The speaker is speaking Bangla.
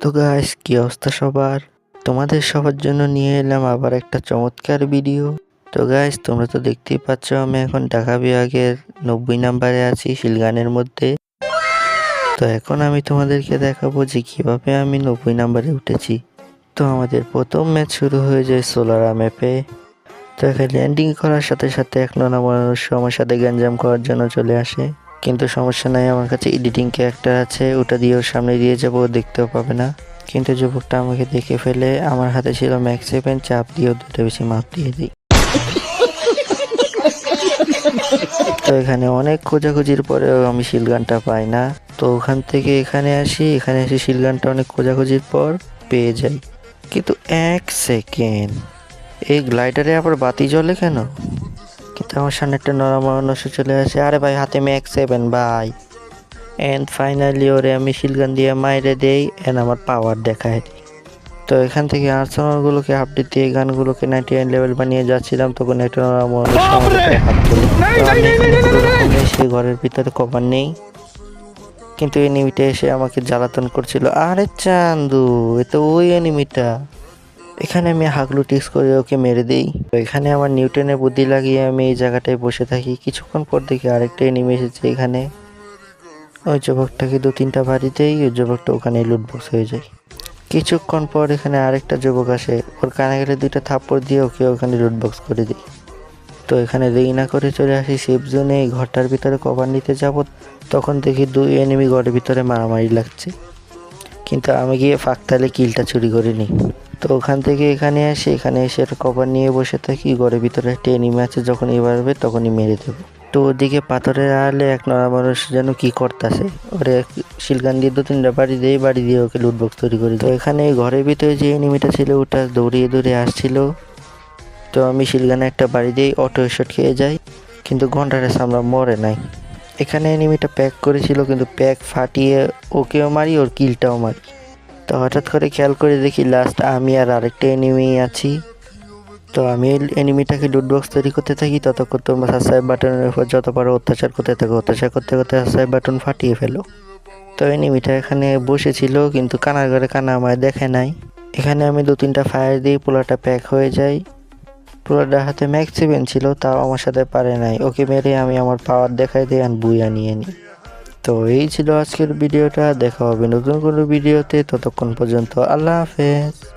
তো গাইস, কি অবস্থা সবার? তোমাদের সবার জন্য নিয়ে এলাম আবার একটা চমৎকার ভিডিও। তো গাইস, তোমরা তো দেখতেই পাচ্ছ আমি এখন ঢাকা বিভাগের 90 নাম্বারে আছি শিলগানের মধ্যে। তো এখন আমি তোমাদেরকে দেখাবো যে কিভাবে আমি 90 নাম্বারে উঠেছি। তো আমাদের প্রথম ম্যাচ শুরু হয়ে যায় সোলারা ম্যাপে। তো এখানে ল্যান্ডিং করার সাথে সাথে এক ননা মানুষ আমার সাথে গ্যাঞ্জাম করার জন্য চলে আসে। কিন্তু সমস্যা নাই, আমার কাছে এডিটিং ক্যারেক্টার আছে, ওটা দিয়ে ওর সামনে দিয়ে যাবো, দেখতেও পাবে না। কিন্তু যুবকটা আমাকে দেখে ফেলে, আমার হাতে ছিল ম্যাক্স 7, চাপ দিয়ে দুটো বেশি মাপ দিয়ে দিই। তো এখানে অনেক খোঁজাখুঁজির পরেও আমি শিলগানটা পাই না। তো ওখান থেকে এখানে এসে শিলগানটা অনেক খোঁজাখুঁজির পর পেয়ে যাই। কিন্তু 1 সেকেন্ড, এই গ্লাইডারে আবার বাতি জ্বলে কেন? কিন্তু আমার সামনে একটা নরম মানুষ চলে আসে, আরে ভাই হাতে ম্যাক্স 7 ভাই। এন্ড ফাইনালি ওরে আমি শিলগান দিয়ে মাইরে দেই, এন্ড আমার পাওয়ার দেখায় দিই। তো এখান থেকে আর্সেনালগুলোকে আপডেট দিয়ে গানগুলোকে 99 লেভেল বানিয়ে যাচ্ছিলাম, তখন একটা নরম মানুষ আমার উপরে হাত তোলে। তো আমি এখানে পুরোপুরি সে ঘরের ভিতরে কভার নেই, কিন্তু এনিমিটা এসে আমাকে জ্বালাতন করছিল। আরে চান্দু, এ তো ওই এনিমিটা। এখানে আমি হাগলু টিক্স করে ওকে মেরে দিই। তো এখানে আমার নিউটনের বুদ্ধি লাগিয়ে আমি এই জায়গাটায় বসে থাকি। কিছুক্ষণ পর দেখি আরেকটা এনিমি এসেছে এখানে। ওই যুবকটাকে 2-3টা বাড়ি দেই, ওই যুবকটা ওখানে লুটবক্স হয়ে যায়। কিছুক্ষণ পর এখানে আরেকটা যুবক আসে, ওর কানে গেলে 2টা থাপ্পড় দিয়ে ওকে ওখানে লুটবক্স করে দিই। তো এখানে দেরি না করে চলে আসি সেফ জোনে। এই ঘরটার ভিতরে কভার নিতে যাব, তখন দেখি 2 এনিমি ঘরের ভিতরে মারামারি লাগছে। কিন্তু আমি গিয়ে ফাঁকতালে কিলটা চুরি করে নিই। তো ওখান থেকে এখানে এসে কভার নিয়ে বসে থাকি। ঘরের ভিতরে একটা এনিমি আছে, যখন বাড়বে তখনই মেরে দেবো। তো ওদিকে পাথরের আড়ালে এক নড়া মানুষ যেন কি করতেছে, ওরে শিলগান দিয়ে 2-3টা বাড়ি দিয়ে ওকে লুটবক্স তৈরি করি। তো এখানে ঘরের ভিতরে যে এনিমিটা ছিল ওটা দৌড়িয়ে আসছিল। তো আমি শিলগানে একটা বাড়ি দিয়ে অটো শট খেয়ে যাই, কিন্তু ঘন্টাটা সামলা মরে নাই। এখানে এনিমিটা প্যাক করেছিল, কিন্তু প্যাক ফাটিয়ে ওকেও মারি, ওর কিলটাও মারি। তো হঠাৎ করে খেয়াল করে দেখি লাস্ট আমি আর আরেকটা এনিমি আছি। তো আমি এনিমিটাকে লুটবক্স তৈরি করতে থাকি, ততক্ষণ তোমরা সাবস্ক্রাইব বাটনের উপর যত পারো অত্যাচার করতে থাকো। অত্যাচার করতে করতে সাবস্ক্রাইব বাটন ফাটিয়ে ফেলো। তো এনিমিটা এখানে বসেছিল, কিন্তু কানার ঘরে কানা আমায় দেখে নাই। এখানে আমি 2-3টা ফায়ার দিই, পোলাটা প্যাক হয়ে যায়। পোলাটার হাতে ম্যাক্স 7 ছিল, তাও আমার সাথে পারে নাই। ওকে মেরে আমি আমার পাওয়ার দেখাই দিই আর বুইয়া নিয়ে নিই। তো এই ছিল আজকের ভিডিওটা। দেখা হবে নতুন কোনো ভিডিওতে, ততক্ষণ পর্যন্ত আল্লাহ হাফেজ।